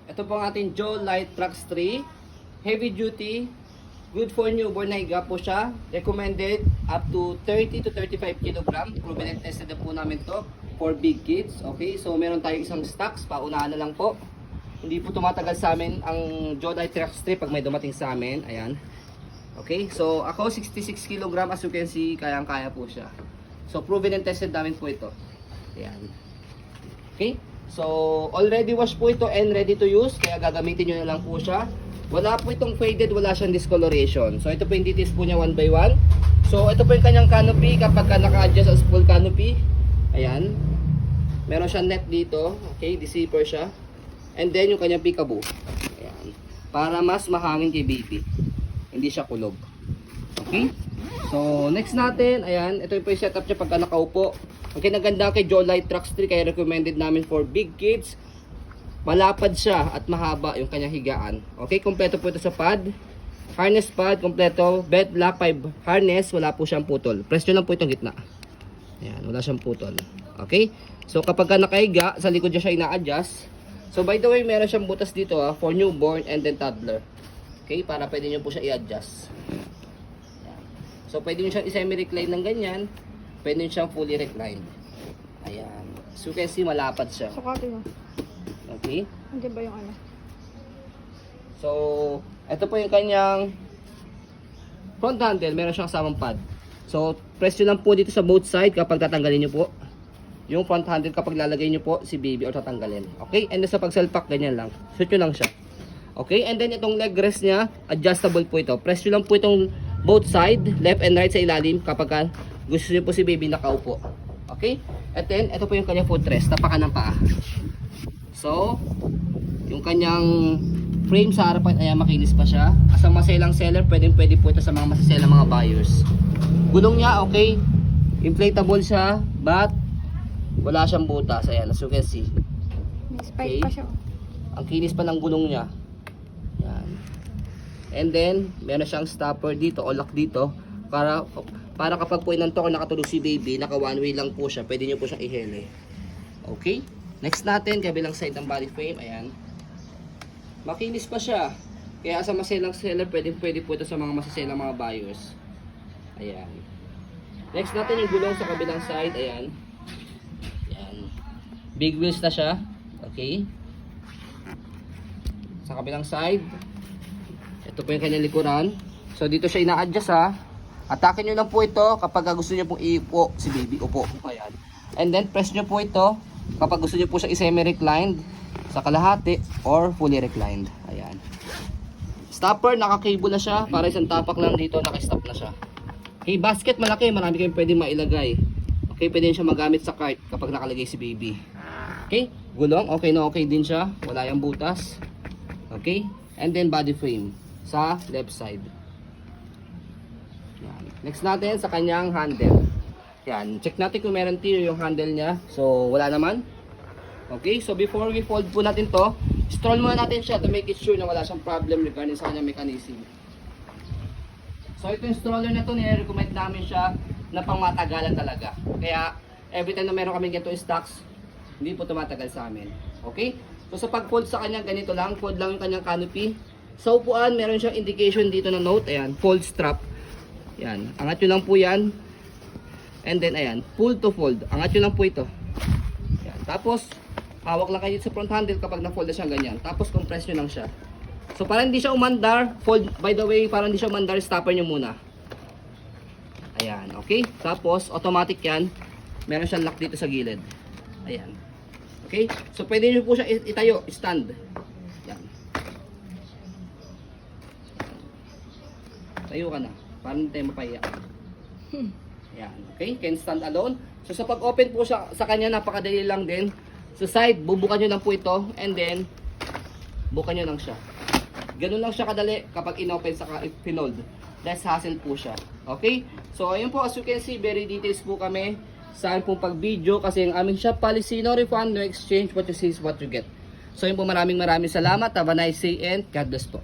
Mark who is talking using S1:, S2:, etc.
S1: Ito po ang ating Joe Light Trax 3. Heavy duty. Good for newborn na higa po siya. Recommended up to 30 to 35 kg. Proven and tested na po namin to for big kids. Okay, so meron tayong isang stocks. Paunahan na lang po. Hindi po tumatagal sa amin ang Joe Light Trax 3 pag may dumating sa amin. Ayan. Okay, so ako 66 kg as you can see, kayang-kaya po siya. So proven and tested namin po ito. Ayan. Okay, so already wash po ito and ready to use, kaya gagamitin nyo na lang po siya. Wala po itong faded, wala siyang discoloration. So ito po yung details po niya one by one. So ito po yung kanyang canopy kapag naka-adjust as full canopy. Ayan. Meron siyang net dito. Okay, di-zipper siya. And then yung kanyang peekaboo. Ayan. Para mas mahangin kay baby. Hindi siya kulog. Okay? So next natin, ayan, ito po yung setup niya pagka nakaupo. Ang kinaganda kay Joe Light Trax 3, kaya recommended namin for big kids. Malapad siya at mahaba yung kanyang higaan. Okay, kompleto po ito sa pad. Harness pad, kompleto. Bed lock 5 harness, wala po siyang putol. Press nyo lang po itong gitna. Ayan, wala siyang putol. Okay, so kapag ka nakahiga, sa likod niya siya ina-adjust. So by the way, meron siyang butas dito for newborn and then toddler. Okay, para pwede nyo po siya i-adjust. So pwede nyo siyang i-semi-recline ng ganyan. Pwede nyo siyang fully reclined. Ayan. So you can see, malapad siya.
S2: Sukatin mo.
S1: Okay.
S2: Hindi ba yung ano?
S1: So, ito po yung kanyang front handle. Meron siyang kasamang pad. So, press nyo lang po dito sa both side kapag tatanggalin nyo po. Yung front handle kapag lalagay nyo po si baby or tatanggalin. Okay? And then sa pagsalpak, ganyan lang. Shoot nyo lang siya. Okay? And then itong leg rest niya, adjustable po ito. Press nyo lang po itong both side, left and right sa ilalim kapag gusto nyo po si baby nakaupo. Okay? At then, ito po yung kanyang footrest. Tapakan ng paa. So, yung kanyang frame sa harapan, ayan, makinis pa siya. As a maselang seller, pwede po ito sa mga masaselang mga buyers. Gulong niya, okay. Inflatable siya, but wala siyang butas. Ayan, as you can see.
S2: May spike pa siya.
S1: Ang kinis pa ng gulong niya. Ayan. And then, meron siyang stopper dito o lock dito. Para kapag po inantok o nakatulog si baby, naka one way lang po siya, pwede nyo po siyang ihele. Okay? Next natin, kabilang side ng body frame, ayan. Makinis pa siya. Kaya sa maselang seller, pwede po ito sa mga masaselang mga buyers. Ayan. Next natin yung gulong sa kabilang side, ayan. Ayan. Big wheels na siya. Okay? Sa kabilang side, ito po yung kanyang likuran. So dito siya ina-adjust ha. Atakin nyo lang po ito kapag gusto nyo pong iupo si baby. Upo. Ayan. And then press nyo po ito kapag gusto nyo po siya i-semi-reclined sa kalahati or fully reclined. Ayan. Stopper, naka-cable na siya. Para isang tapak lang dito, naka-stop na siya. Okay, basket malaki. Marami kayong pwede mailagay. Okay, pwede siya magamit sa cart kapag nakalagay si baby. Okay, gulong. Okay na okay din siya. Wala yung butas. Okay, and then body frame sa left side. Yan. Next natin sa kanyang handle. Yan, check natin kung meron tear yung handle niya. So wala naman. Okay, so before we fold po natin to, stroll muna natin siya to make it sure na wala siyang problem regarding sa kanyang mechanism. So ito yung stroller na to, nire-recommend namin siya na pang matagalan talaga. Kaya every time na meron kami ganito stocks, hindi po tumatagal sa amin. Okay? So sa pag-fold sa kanya, ganito lang. Fold lang yung kanyang canopy. Sa upuan, meron siyang indication dito na note. Ayan, fold strap. Ayan, angat nyo lang po yan. And then ayan, pull to fold. Angat nyo lang po ito. Ayan. Tapos, hawak lang kayo sa front handle kapag na-fold na siya ganyan. Tapos compress nyo lang siya. So para hindi siya umandar, fold, by the way, para hindi siya umandar, stopper nyo muna. Ayan, okay? Tapos, automatic yan. Meron siyang lock dito sa gilid. Ayan. Okay? So pwede nyo po siya itayo, stand. Yan. Tayo ka na. Para hindi tayo mapahiya. Yan. Okay? Can stand alone. So sa pag-open po siya, sa kanya, napakadali lang din. Sa side, bubukan nyo lang po ito. And then, bukan nyo lang siya. Ganun lang siya kadali kapag in-open sa pinold. Less hassle po siya. Okay? So ayun po, as you can see, very details po kami sa pong pag-video kasi ang aming shop policy, no refund, no exchange, what you see is what you get. So yun po, maraming salamat. Have a nice day and God bless po.